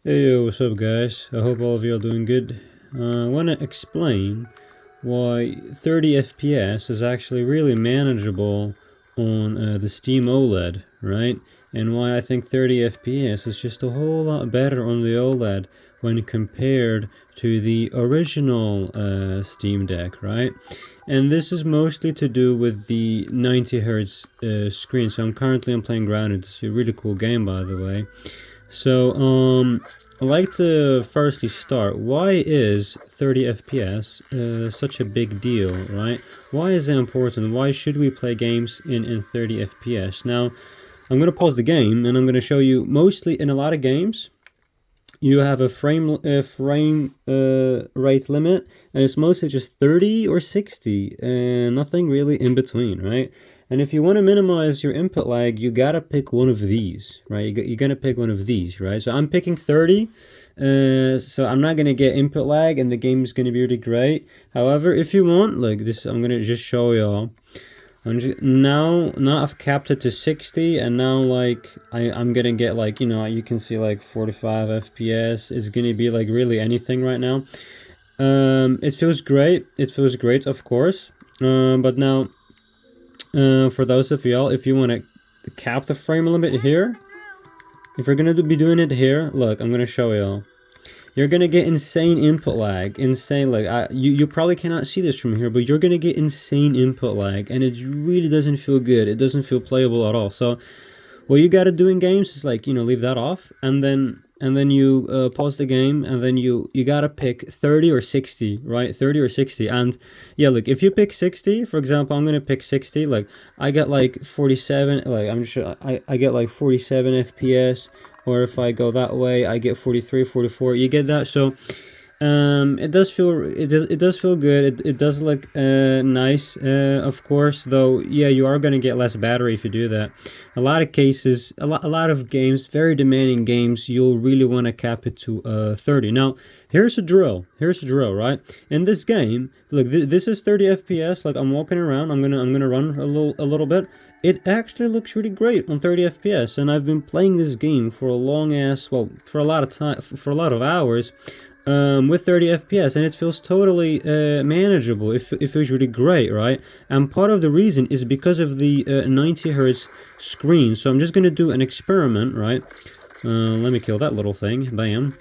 Hey, yo, what's up, guys? I hope all of you are doing good. I want to explain why 30 FPS is actually really manageable on the Steam OLED, right? And why I think 30 FPS is just a whole lot better on the OLED when compared to the original Steam Deck, right? And this is mostly to do with the 90 hertz screen. So I'm playing Grounded. It's a really cool game, by the way. So, I'd like to firstly start. Why is 30 FPS such a big deal, right? Why is it important? Why should we play games in 30 FPS? Now, I'm going to pause the game and I'm going to show you mostly in a lot of games you have a frame rate limit, and it's mostly just 30 or 60 and nothing really in between, right? And if you want to minimize your input lag, you gotta pick one of these, right? You gotta pick one of these, right? So I'm picking 30, so I'm not gonna get input lag and the game is gonna be really great. However, if you want, like this, I'm gonna just show y'all. Now I've capped it to 60, and now like I'm gonna get, like, you can see like 45 FPS. It's gonna be like really anything right now. It feels great. It feels great, of course. But now, for those of y'all, if you want to cap the frame limit here, if you're gonna be doing it here, look, I'm gonna show y'all. You're gonna get insane input lag, insane. Like you probably cannot see this from here, but you're gonna get insane input lag, and it really doesn't feel good. It doesn't feel playable at all. So what you gotta do in games is, like, leave that off, and then you pause the game, and then you gotta pick 30 or 60, right? 30 or 60. And yeah, look, if you pick 60, for example, I'm gonna pick 60. Like, I get like 47. Like, I'm sure I get like 47 FPS. Or if I go that way, I get 43, 44. You get that? So it does feel good. It does look nice, of course, though. Yeah, you are going to get less battery if you do that. A lot of cases, a lot of games, very demanding games, you'll really want to cap it to 30. Now, here's a drill, right? In this game, look, this is 30 FPS. Like, I'm walking around, I'm gonna run a little bit. It actually looks really great on 30 FPS, and I've been playing this game for a long ass, well, for a lot of time, for a lot of hours, with 30 FPS, and it feels totally manageable. It feels really great, right? And part of the reason is because of the 90 hertz screen. So I'm just gonna do an experiment, right? Let me kill that little thing. Bam.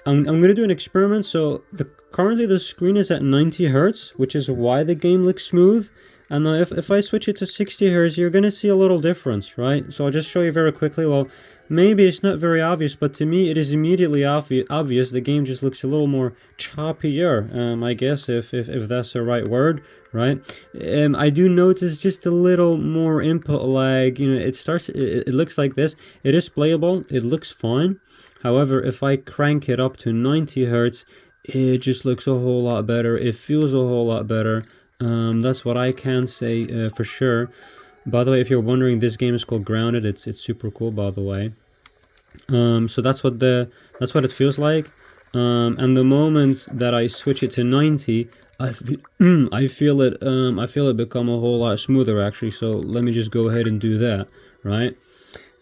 I'm gonna do an experiment. So currently the screen is at 90 hertz, which is why the game looks smooth. And now if I switch it to 60 hertz, you're gonna see a little difference, right? So I'll just show you very quickly. Well, maybe it's not very obvious, but to me it is immediately obvious. The game just looks a little more choppier, I guess, if that's the right word, right? I do notice just a little more input lag. It looks like this. It is playable. It looks fine. However, if I crank it up to 90 hertz, it just looks a whole lot better. It feels a whole lot better. That's what I can say for sure. By the way, if you're wondering, this game is called Grounded. It's super cool, by the way. So that's what it feels like. And the moment that I switch it to 90, I feel it become a whole lot smoother, actually. So let me just go ahead and do that, right?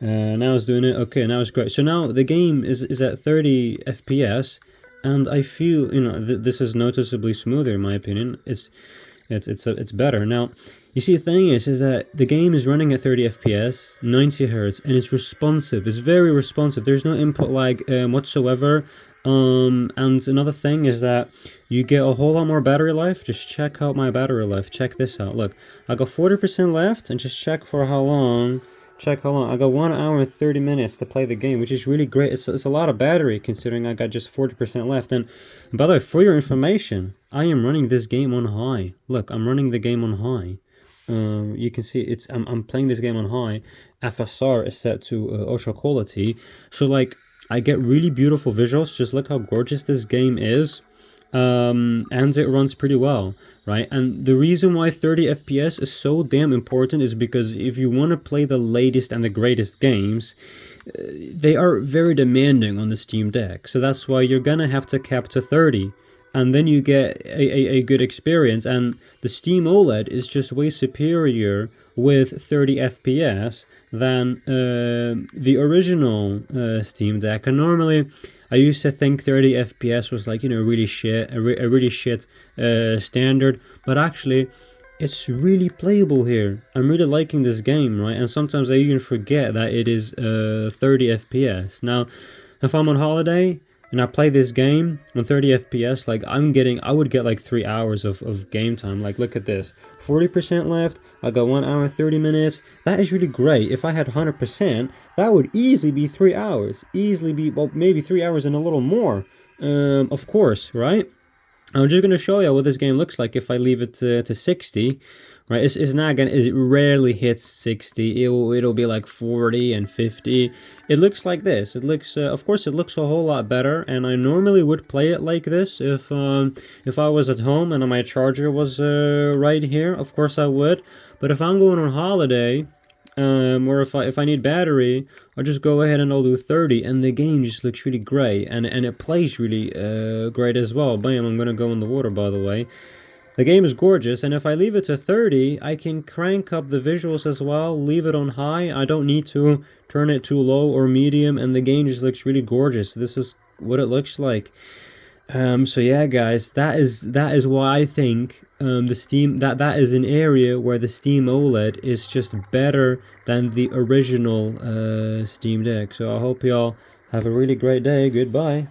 Now it's doing it. Okay, now it's great. So now the game is at 30 FPS, and I feel, this is noticeably smoother in my opinion. It's better. Now, you see, the thing is that the game is running at 30 FPS, 90 hertz, and it's responsive. It's very responsive. There's no input lag whatsoever. And another thing is that you get a whole lot more battery life. Just check out my battery life. Check this out. Look, I got 40% left, and just check for how long. Check how long. I got 1 hour and 30 minutes to play the game, which is really great. It's a lot of battery considering I got just 40% left. And by the way, for your information, I am running this game on high. Look, I'm running the game on high. You can see I'm playing this game on high. FSR is set to ultra quality. So like, I get really beautiful visuals. Just look how gorgeous this game is. And it runs pretty well, right? And the reason why 30 FPS is so damn important is because if you want to play the latest and the greatest games, they are very demanding on the Steam Deck. So that's why you're gonna have to cap to 30, and then you get a good experience. And the Steam OLED is just way superior with 30 FPS than the original Steam Deck. And normally I used to think 30 FPS was like, you know, really shit, a really shit standard, but actually it's really playable here. I'm really liking this game, right? And sometimes I even forget that it is 30 FPS. Now, if I'm on holiday and I play this game on 30 FPS, like I would get like 3 hours of game time. Like, look at this, 40% left. I got 1 hour 30 minutes. That is really great. If I had 100%, that would easily be 3 hours. Easily be, well, maybe 3 hours and a little more. Of course, right? I'm just gonna show you what this game looks like if I leave it to 60. Right, it's not gonna. It rarely hits 60. It'll be like 40 and 50. It looks like this. It looks, of course, it looks a whole lot better. And I normally would play it like this if I was at home and my charger was right here. Of course I would. But if I'm going on holiday, or if I need battery, I'll just go ahead and I'll do 30, and the game just looks really great, and it plays really great as well. Bam! I'm gonna go in the water, by the way. The game is gorgeous, and if I leave it to 30, I can crank up the visuals as well, leave it on high. I don't need to turn it too low or medium, and the game just looks really gorgeous. This is what it looks like. So yeah, guys, that is why I think the Steam that is an area where the Steam OLED is just better than the original Steam Deck. So I hope y'all have a really great day. Goodbye.